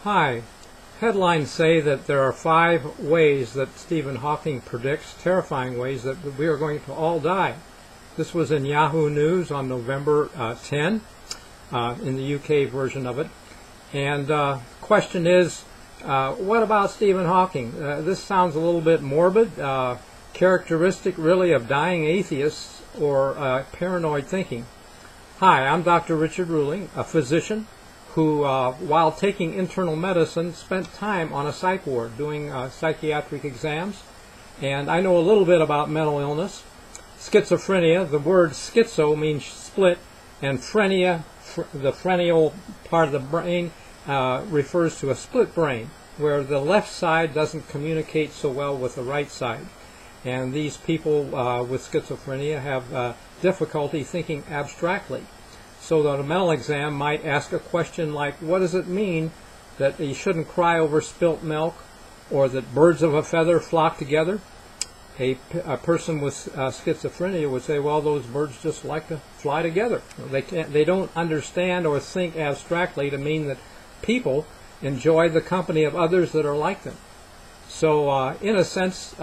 Hi. Headlines say that there are 5 ways that Stephen Hawking predicts, terrifying ways, that we are going to all die. This was in Yahoo News on November 10, in the UK version of it. And question is, what about Stephen Hawking? This sounds a little bit morbid, characteristic really of dying atheists or paranoid thinking. Hi, I'm Dr. Richard Ruhling, a physician who, while taking internal medicine, spent time on a psych ward doing psychiatric exams. And I know a little bit about mental illness. Schizophrenia, the word schizo means split, and phrenia, the phrenial part of the brain, refers to a split brain, where the left side doesn't communicate so well with the right side. And these people with schizophrenia have difficulty thinking abstractly. So that a mental exam might ask a question like, what does it mean that you shouldn't cry over spilt milk, or that birds of a feather flock together? A person with schizophrenia would say, well, those birds just like to fly together. They don't understand or think abstractly to mean that people enjoy the company of others that are like them. So in a sense,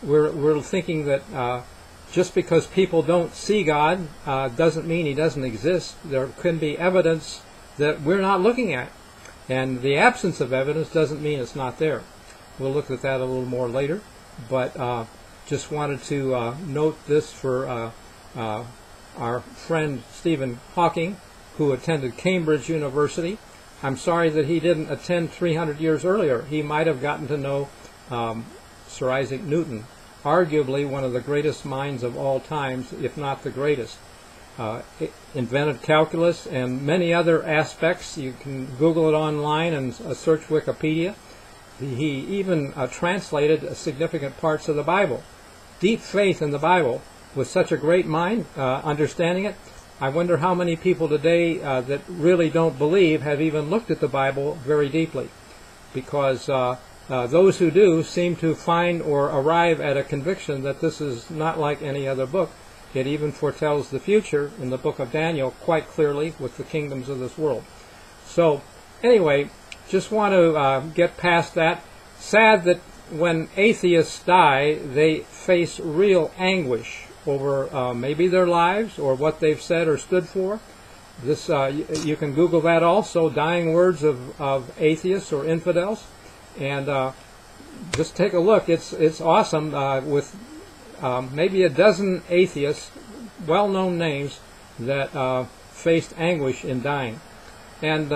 we're thinking that just because people don't see God doesn't mean He doesn't exist. There can be evidence that we're not looking at. And the absence of evidence doesn't mean it's not there. We'll look at that a little more later. But just wanted to note this for our friend Stephen Hawking, who attended Cambridge University. I'm sorry that he didn't attend 300 years earlier. He might have gotten to know Sir Isaac Newton, arguably one of the greatest minds of all times, if not the greatest. Invented calculus and many other aspects. You can Google it online and search Wikipedia. He even translated significant parts of the Bible. Deep faith in the Bible, with such a great mind, understanding it. I wonder how many people today that really don't believe have even looked at the Bible very deeply, because those who do seem to find or arrive at a conviction that this is not like any other book. It even foretells the future in the book of Daniel quite clearly with the kingdoms of this world. So anyway, just want to get past that. Sad that when atheists die, they face real anguish over maybe their lives or what they've said or stood for. This you can Google that also, dying words of atheists or infidels. And just take a look. It's awesome with maybe a dozen atheists, well-known names, that faced anguish in dying. And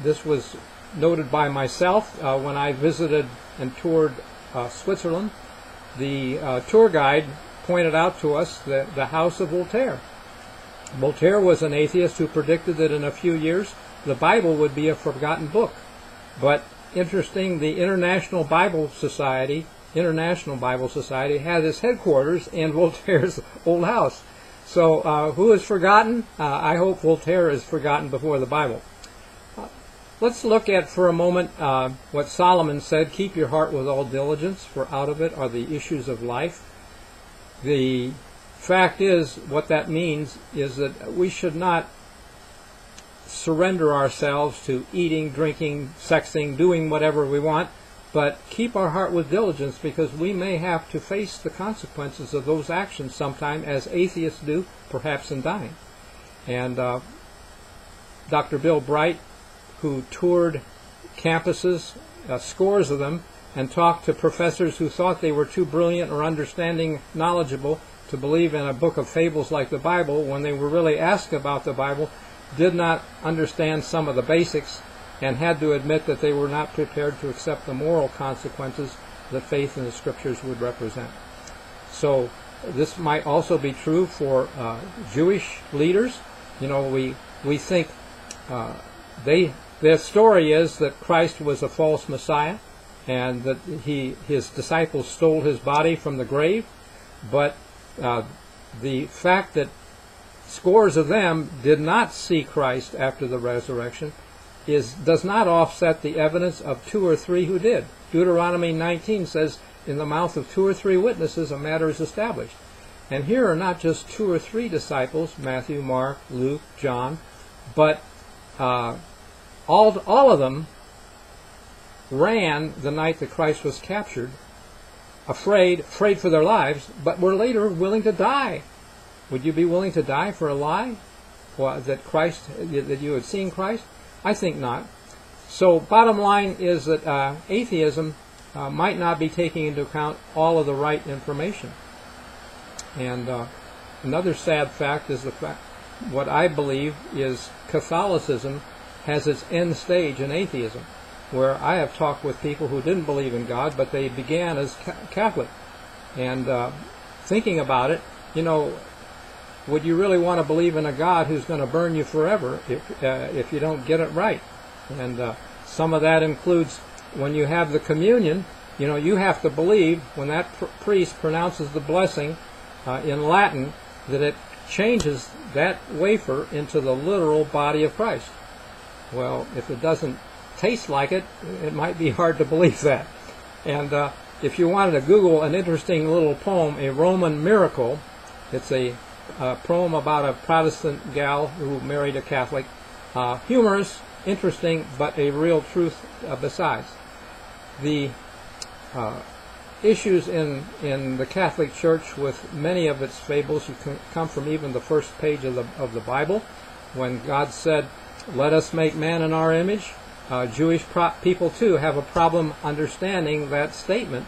this was noted by myself when I visited and toured Switzerland. The tour guide pointed out to us the house of Voltaire. Voltaire was an atheist who predicted that in a few years the Bible would be a forgotten book. But interesting, the International Bible Society has its headquarters in Voltaire's old house. So who is forgotten? I hope Voltaire is forgotten before the Bible. Let's look at for a moment what Solomon said, keep your heart with all diligence, for out of it are the issues of life. The fact is, what that means is that we should not surrender ourselves to eating, drinking, sexing, doing whatever we want, but keep our heart with diligence, because we may have to face the consequences of those actions sometime, as atheists do, perhaps in dying. And Dr. Bill Bright, who toured campuses, scores of them, and talked to professors who thought they were too brilliant or understanding, knowledgeable to believe in a book of fables like the Bible, when they were really asked about the Bible, did not understand some of the basics, and had to admit that they were not prepared to accept the moral consequences that faith in the Scriptures would represent. So this might also be true for Jewish leaders. You know, we think their story is that Christ was a false Messiah, and that his disciples stole his body from the grave. But the fact that scores of them did not see Christ after the resurrection does not offset the evidence of 2 or 3 who did. Deuteronomy 19 says, in the mouth of 2 or 3 witnesses a matter is established. And here are not just 2 or 3 disciples, Matthew, Mark, Luke, John, but all of them ran the night that Christ was captured, afraid for their lives, but were later willing to die. Would you be willing to die for a lie? Well, that you had seen Christ? I think not. So bottom line is that atheism might not be taking into account all of the right information. And another sad fact is what I believe is Catholicism has its end stage in atheism, where I have talked with people who didn't believe in God, but they began as Catholic. And thinking about it, would you really want to believe in a God who's going to burn you forever if you don't get it right? And some of that includes when you have the communion, you have to believe when that priest pronounces the blessing in Latin that it changes that wafer into the literal body of Christ. Well, if it doesn't taste like it, it might be hard to believe that. And if you wanted to Google an interesting little poem, A Roman Miracle, it's a poem about a Protestant gal who married a Catholic. Humorous, interesting, but a real truth besides. The issues in the Catholic Church with many of its fables come from even the first page of the Bible, when God said, "Let us make man in our image." Jewish people too have a problem understanding that statement,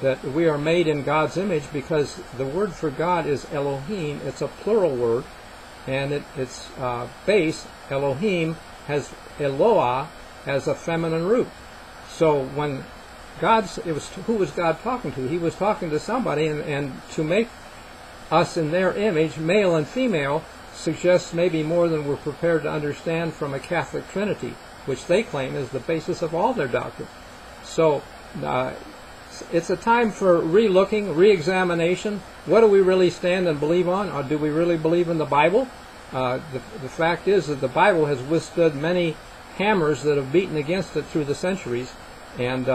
that we are made in God's image, because the word for God is Elohim. It's a plural word, and its base, Elohim, has Eloah as a feminine root. So when who was God talking to? He was talking to somebody, and to make us in their image, male and female, suggests maybe more than we're prepared to understand from a Catholic Trinity, which they claim is the basis of all their doctrine. So it's a time for re-looking, re-examination. What do we really stand and believe on? Or do we really believe in the Bible? The fact is that the Bible has withstood many hammers that have beaten against it through the centuries, and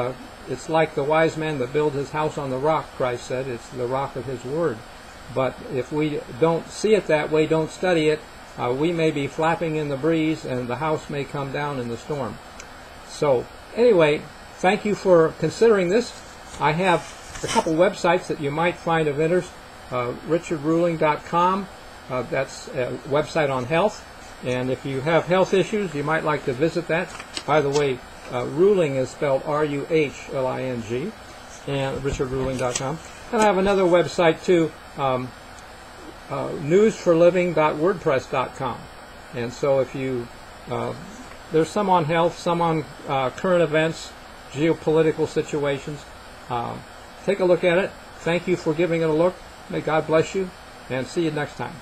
it's like the wise man that built his house on the rock, Christ said. It's the rock of his word. But if we don't see it that way, don't study it, we may be flapping in the breeze, and the house may come down in the storm. So anyway, thank you for considering this. I have a couple websites that you might find of interest. richardruhling.com, that's a website on health. And if you have health issues, you might like to visit that. By the way, Ruhling is spelled R-U-H-L-I-N-G, and richardruhling.com. And I have another website too, newsforliving.wordpress.com. And so if you, there's some on health, some on current events, geopolitical situations. Take a look at it. Thank you for giving it a look. May God bless you, and see you next time.